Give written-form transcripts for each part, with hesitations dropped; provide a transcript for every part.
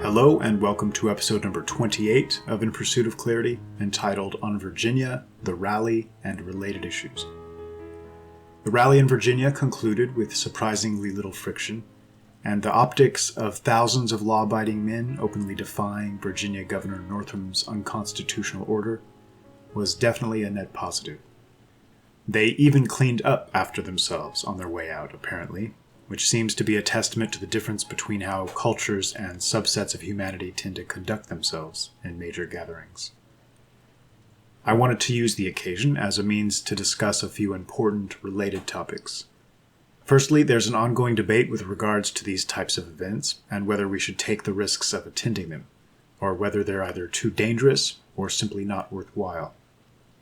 Hello and welcome to episode number 28 of In Pursuit of Clarity, entitled On Virginia, the Rally, and Related Issues. The rally in Virginia concluded with surprisingly little friction, and the optics of thousands of law-abiding men openly defying Virginia Governor Northam's unconstitutional order was definitely a net positive. They even cleaned up after themselves on their way out, apparently, which seems to be a testament to the difference between how cultures and subsets of humanity tend to conduct themselves in major gatherings. I wanted to use the occasion as a means to discuss a few important related topics. Firstly, there's an ongoing debate with regards to these types of events and whether we should take the risks of attending them, or whether they're either too dangerous or simply not worthwhile.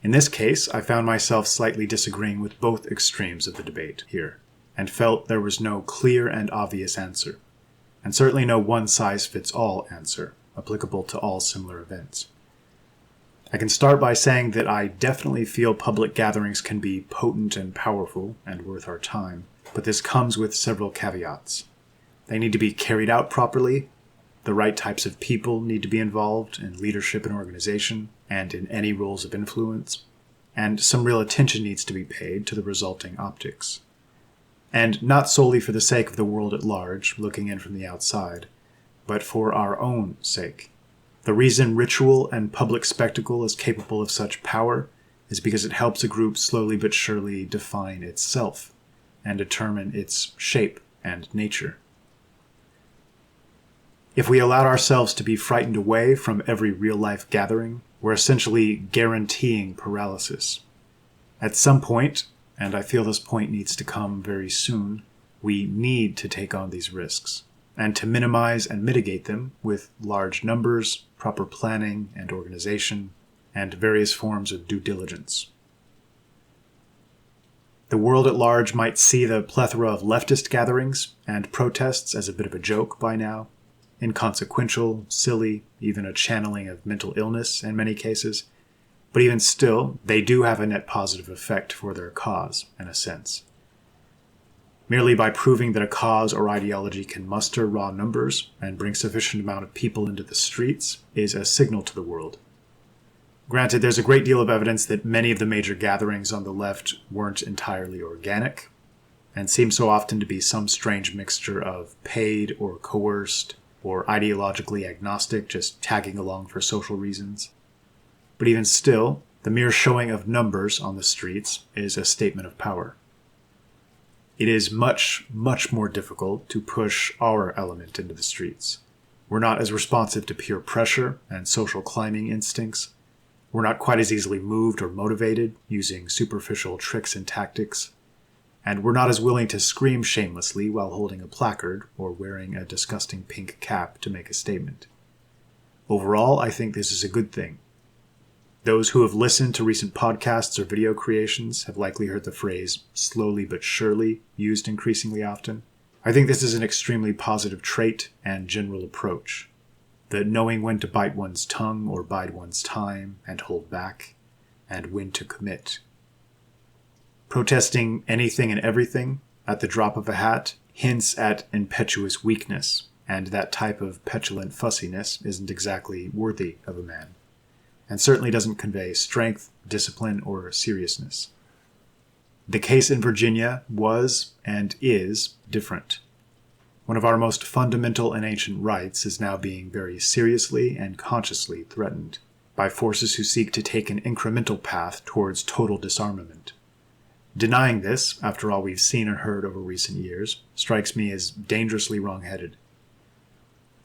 In this case, I found myself slightly disagreeing with both extremes of the debate here, and felt there was no clear and obvious answer, and certainly no one-size-fits-all answer applicable to all similar events. I can start by saying that I definitely feel public gatherings can be potent and powerful and worth our time, but this comes with several caveats. They need to be carried out properly, the right types of people need to be involved in leadership and organization, and in any roles of influence, and some real attention needs to be paid to the resulting optics. And not solely for the sake of the world at large, looking in from the outside, but for our own sake. The reason ritual and public spectacle is capable of such power is because it helps a group slowly but surely define itself and determine its shape and nature. If we allowed ourselves to be frightened away from every real-life gathering, we're essentially guaranteeing paralysis. At some point, and I feel this point needs to come very soon, we need to take on these risks, and to minimize and mitigate them with large numbers, proper planning and organization, and various forms of due diligence. The world at large might see the plethora of leftist gatherings and protests as a bit of a joke by now, inconsequential, silly, even a channeling of mental illness in many cases. But even still, they do have a net positive effect for their cause, in a sense. Merely by proving that a cause or ideology can muster raw numbers and bring sufficient amount of people into the streets is a signal to the world. Granted, there's a great deal of evidence that many of the major gatherings on the left weren't entirely organic, and seem so often to be some strange mixture of paid or coerced or ideologically agnostic, just tagging along for social reasons. But even still, the mere showing of numbers on the streets is a statement of power. It is much, much more difficult to push our element into the streets. We're not as responsive to peer pressure and social climbing instincts. We're not quite as easily moved or motivated using superficial tricks and tactics. And we're not as willing to scream shamelessly while holding a placard or wearing a disgusting pink cap to make a statement. Overall, I think this is a good thing. Those who have listened to recent podcasts or video creations have likely heard the phrase slowly but surely used increasingly often. I think this is an extremely positive trait and general approach. The knowing when to bite one's tongue or bide one's time and hold back, and when to commit. Protesting anything and everything at the drop of a hat hints at impetuous weakness, and that type of petulant fussiness isn't exactly worthy of a man, and certainly doesn't convey strength, discipline, or seriousness. The case in Virginia was, and is, different. One of our most fundamental and ancient rights is now being very seriously and consciously threatened by forces who seek to take an incremental path towards total disarmament. Denying this, after all we've seen and heard over recent years, strikes me as dangerously wrong-headed.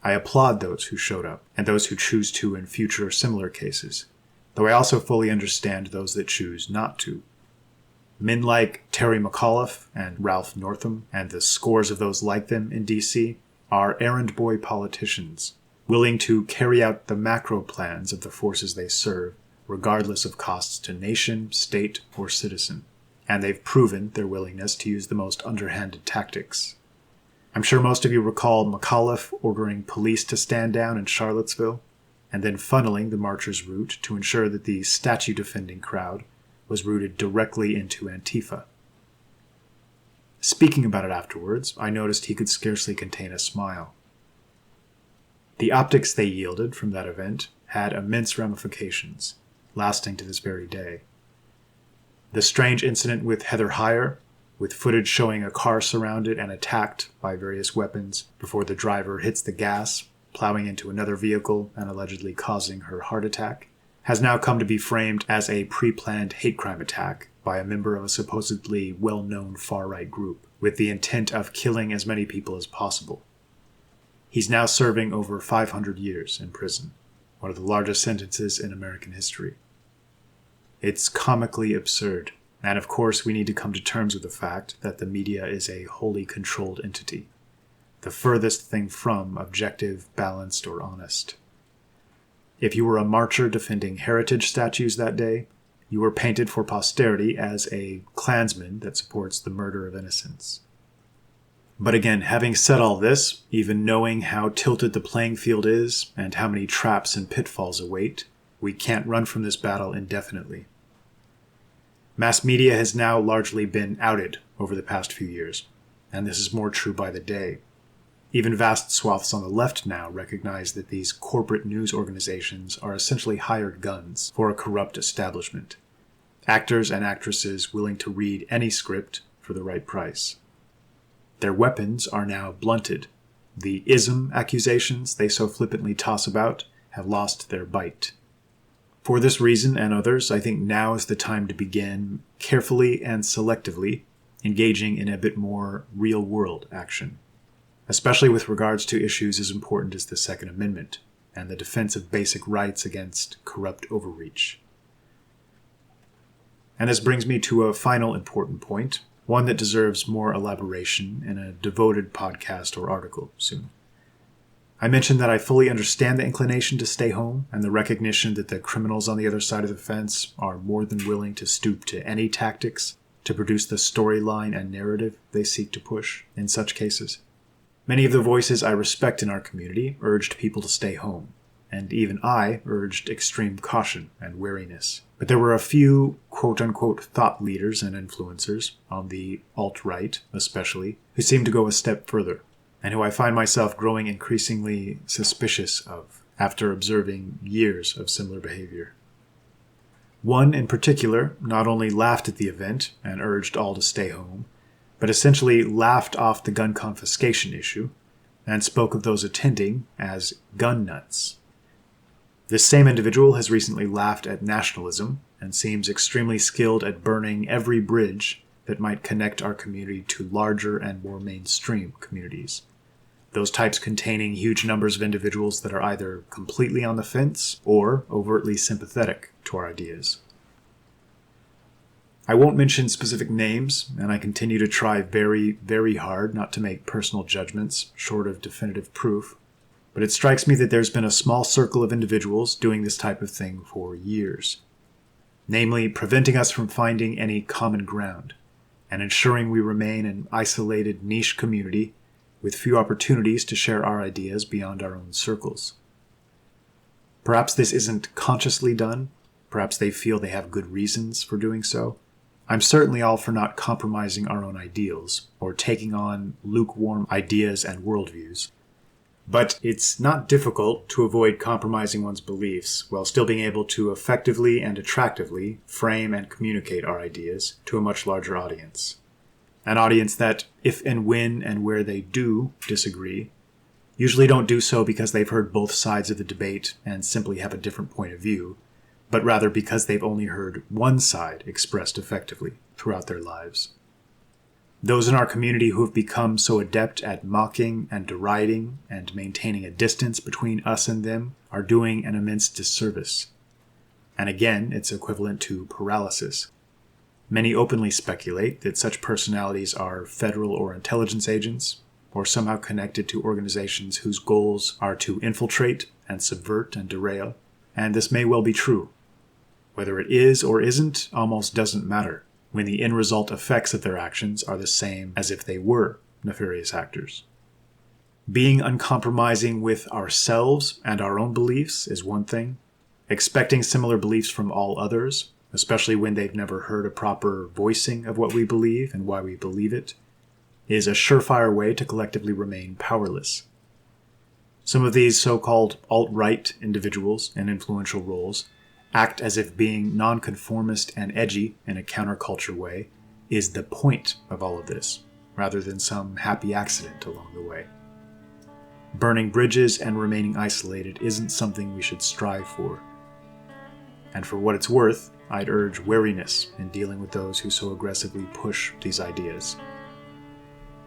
I applaud those who showed up, and those who choose to in future similar cases, though I also fully understand those that choose not to. Men like Terry McAuliffe and Ralph Northam, and the scores of those like them in D.C., are errand boy politicians, willing to carry out the macro plans of the forces they serve, regardless of costs to nation, state, or citizen, and they've proven their willingness to use the most underhanded tactics. I'm sure most of you recall McAuliffe ordering police to stand down in Charlottesville, and then funneling the marchers' route to ensure that the statue-defending crowd was routed directly into Antifa. Speaking about it afterwards, I noticed he could scarcely contain a smile. The optics they yielded from that event had immense ramifications, lasting to this very day. The strange incident with Heather Heyer, with footage showing a car surrounded and attacked by various weapons before the driver hits the gas, plowing into another vehicle and allegedly causing her heart attack, has now come to be framed as a pre-planned hate crime attack by a member of a supposedly well-known far-right group, with the intent of killing as many people as possible. He's now serving over 500 years in prison, one of the largest sentences in American history. It's comically absurd, and of course we need to come to terms with the fact that the media is a wholly controlled entity, the furthest thing from objective, balanced, or honest. If you were a marcher defending heritage statues that day, you were painted for posterity as a Klansman that supports the murder of innocents. But again, having said all this, even knowing how tilted the playing field is and how many traps and pitfalls await, we can't run from this battle indefinitely. Mass media has now largely been outed over the past few years, and this is more true by the day. Even vast swaths on the left now recognize that these corporate news organizations are essentially hired guns for a corrupt establishment. Actors and actresses willing to read any script for the right price. Their weapons are now blunted. The ism accusations they so flippantly toss about have lost their bite. For this reason and others, I think now is the time to begin carefully and selectively engaging in a bit more real-world action, especially with regards to issues as important as the Second Amendment and the defense of basic rights against corrupt overreach. And this brings me to a final important point, one that deserves more elaboration in a devoted podcast or article soon. I mentioned that I fully understand the inclination to stay home and the recognition that the criminals on the other side of the fence are more than willing to stoop to any tactics to produce the storyline and narrative they seek to push in such cases. Many of the voices I respect in our community urged people to stay home, and even I urged extreme caution and wariness. But there were a few quote-unquote thought leaders and influencers, on the alt-right especially, who seemed to go a step further, and who I find myself growing increasingly suspicious of after observing years of similar behavior. One in particular not only laughed at the event and urged all to stay home, but essentially laughed off the gun confiscation issue and spoke of those attending as gun nuts. This same individual has recently laughed at nationalism and seems extremely skilled at burning every bridge that might connect our community to larger and more mainstream communities. Those types containing huge numbers of individuals that are either completely on the fence or overtly sympathetic to our ideas. I won't mention specific names, and I continue to try very, very hard not to make personal judgments short of definitive proof, but it strikes me that there's been a small circle of individuals doing this type of thing for years, namely preventing us from finding any common ground and ensuring we remain an isolated niche community with few opportunities to share our ideas beyond our own circles. Perhaps this isn't consciously done, perhaps they feel they have good reasons for doing so. I'm certainly all for not compromising our own ideals or taking on lukewarm ideas and worldviews. But it's not difficult to avoid compromising one's beliefs while still being able to effectively and attractively frame and communicate our ideas to a much larger audience. An audience that, if and when and where they do disagree, usually don't do so because they've heard both sides of the debate and simply have a different point of view, but rather because they've only heard one side expressed effectively throughout their lives. Those in our community who have become so adept at mocking and deriding and maintaining a distance between us and them are doing an immense disservice. And again, it's equivalent to paralysis. Many openly speculate that such personalities are federal or intelligence agents, or somehow connected to organizations whose goals are to infiltrate and subvert and derail, and this may well be true. Whether it is or isn't almost doesn't matter, when the end result effects of their actions are the same as if they were nefarious actors. Being uncompromising with ourselves and our own beliefs is one thing. Expecting similar beliefs from all others, especially when they've never heard a proper voicing of what we believe and why we believe it, is a surefire way to collectively remain powerless. Some of these so-called alt-right individuals in influential roles act as if being nonconformist and edgy in a counterculture way is the point of all of this, rather than some happy accident along the way. Burning bridges and remaining isolated isn't something we should strive for. And for what it's worth, I'd urge wariness in dealing with those who so aggressively push these ideas.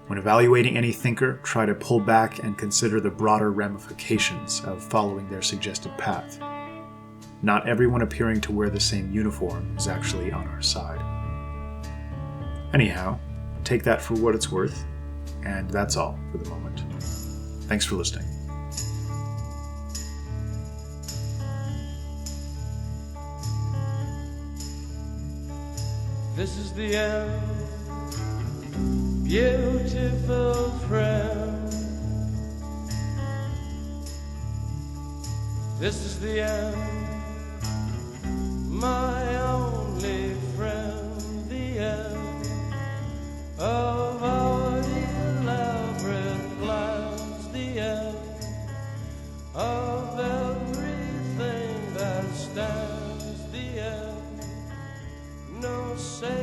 When evaluating any thinker, try to pull back and consider the broader ramifications of following their suggested path. Not everyone appearing to wear the same uniform is actually on our side. Anyhow, take that for what it's worth, and that's all for the moment. Thanks for listening. This is the end, beautiful friend. This is the end, my only friend. The end of our elaborate plans. The end of everything that stands. The end, no say